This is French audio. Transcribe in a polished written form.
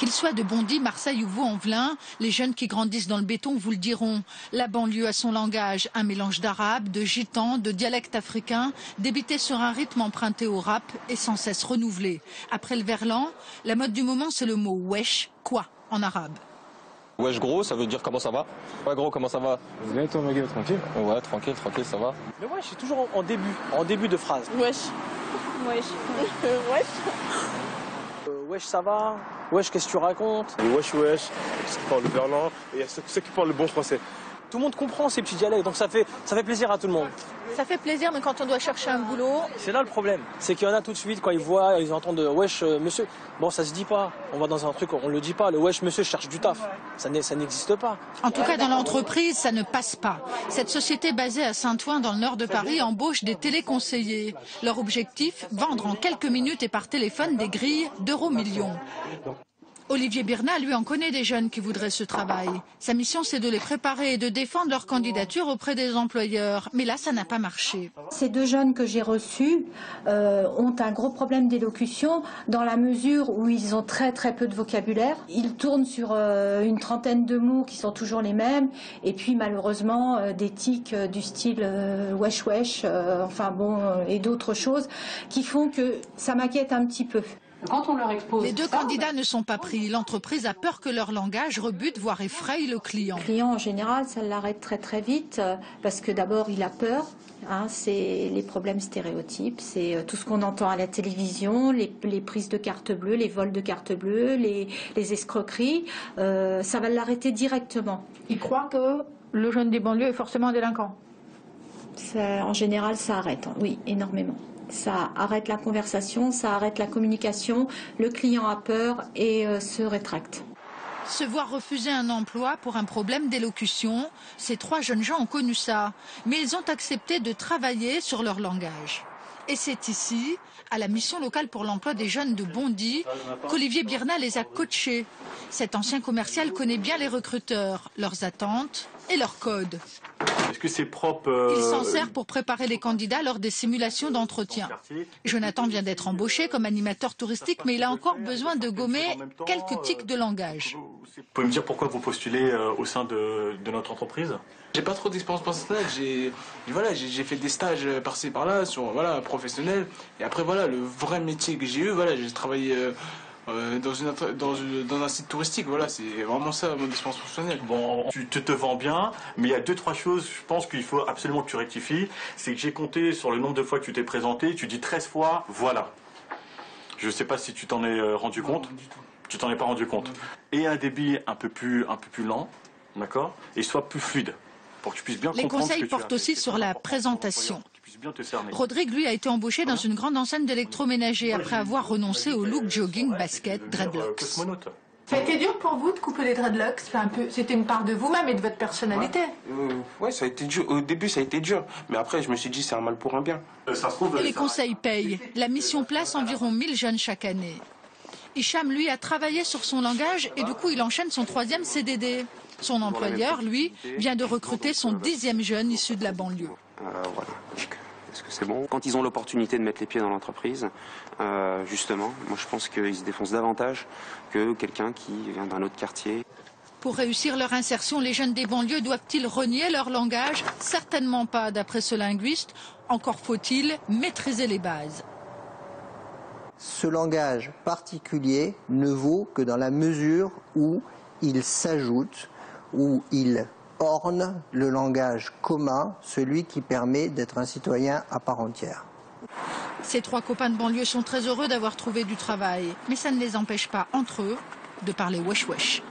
Qu'ils soient de Bondy, Marseille ou Vaux-en-Velin, les jeunes qui grandissent dans le béton vous le diront. La banlieue a son langage, un mélange d'arabe, de gitan, de dialecte africain, débité sur un rythme emprunté au rap et sans cesse renouvelé. Après le verlan, la mode du moment c'est le mot wesh, quoi en arabe. Wesh gros, ça veut dire comment ça va? Ouais gros, comment ça va? Bien toi ma gueule, tranquille? Ouais, tranquille, ça va. Le wesh c'est toujours en début de phrase. Wesh. Wesh. Wesh. Wesh ça va? Wesh qu'est-ce que tu racontes? Wesh, ceux qui parlent le verlan et ceux qui parlent le bon français. Tout le monde comprend ces petits dialectes, donc ça fait plaisir à tout le monde. Ça fait plaisir, mais quand on doit chercher un boulot... C'est là le problème, c'est qu'il y en a tout de suite, quand ils entendent wesh monsieur, bon ça se dit pas, on va dans un truc, on le dit pas, le wesh monsieur je cherche du taf, ça n'existe pas. En tout cas dans l'entreprise, ça ne passe pas. Cette société basée à Saint-Ouen dans le nord de Paris embauche des téléconseillers. Leur objectif, vendre en quelques minutes et par téléphone des grilles d'euros millions. Olivier Birna, lui, en connaît des jeunes qui voudraient ce travail. Sa mission, c'est de les préparer et de défendre leur candidature auprès des employeurs. Mais là, ça n'a pas marché. Ces deux jeunes que j'ai reçus ont un gros problème d'élocution dans la mesure où ils ont très peu de vocabulaire. Ils tournent sur une trentaine de mots qui sont toujours les mêmes. Et puis, malheureusement, des tics du style wesh, et d'autres choses qui font que ça m'inquiète un petit peu. Quand on leur expose les deux candidats ne sont pas pris. L'entreprise a peur que leur langage rebute, voire effraie le client. Le client, en général, ça l'arrête très vite parce que d'abord, il a peur. C'est les problèmes stéréotypes, c'est tout ce qu'on entend à la télévision, les prises de carte bleue, les vols de carte bleue, les escroqueries. Ça va l'arrêter directement. Il croit que le jeune des banlieues est forcément délinquant. En général, ça arrête, oui, énormément. Ça arrête la conversation, ça arrête la communication, le client a peur et se rétracte. Se voir refuser un emploi pour un problème d'élocution, ces trois jeunes gens ont connu ça. Mais ils ont accepté de travailler sur leur langage. Et c'est ici, à la mission locale pour l'emploi des jeunes de Bondy, qu'Olivier Birna les a coachés. Cet ancien commercial connaît bien les recruteurs, leurs attentes et leurs codes. Est-ce que c'est propre Il s'en sert pour préparer les candidats lors des simulations d'entretien. Jonathan vient d'être embauché comme animateur touristique, mais il a encore besoin de gommer quelques tics de langage. Vous pouvez me dire pourquoi vous postulez au sein de notre entreprise? J'ai pas trop d'expérience professionnelle, j'ai fait des stages par-ci par-là, professionnels. Et après le vrai métier que j'ai eu, j'ai travaillé dans un site touristique, c'est vraiment ça mon expérience professionnelle. Bon, tu te vends bien, mais il y a 2-3 choses, je pense qu'il faut absolument que tu rectifies. C'est que j'ai compté sur le nombre de fois que tu t'es présenté, tu dis 13 fois, voilà. Je sais pas si tu t'en es rendu compte. Tu t'en es pas rendu compte. Et un débit un peu plus lent, d'accord, et soit plus fluide. Pour que tu puisses bien les conseils portent aussi sur la présentation. Rodrigue, lui, a été embauché dans une grande enseigne d'électroménager après avoir renoncé au look jogging, basket, dreadlocks. Ça a été dur pour vous de couper les dreadlocks? C'était une part de vous-même et de votre personnalité. Ouais, ça a été dur. Au début, ça a été dur. Mais après, je me suis dit, c'est un mal pour un bien. Et les conseils payent. La mission place environ 1000 jeunes chaque année. Hicham, lui, a travaillé sur son langage et du coup, il enchaîne son 3e CDD. Son employeur, lui, vient de recruter son 10e jeune issu de la banlieue. Est-ce que c'est bon? Quand ils ont l'opportunité de mettre les pieds dans l'entreprise, justement, moi je pense qu'ils se défoncent davantage que quelqu'un qui vient d'un autre quartier. Pour réussir leur insertion, les jeunes des banlieues doivent-ils renier leur langage? Certainement pas, d'après ce linguiste. Encore faut-il maîtriser les bases. Ce langage particulier ne vaut que dans la mesure où il s'ajoute, où il orne le langage commun, celui qui permet d'être un citoyen à part entière. Ces trois copains de banlieue sont très heureux d'avoir trouvé du travail, mais ça ne les empêche pas, entre eux, de parler wesh wesh.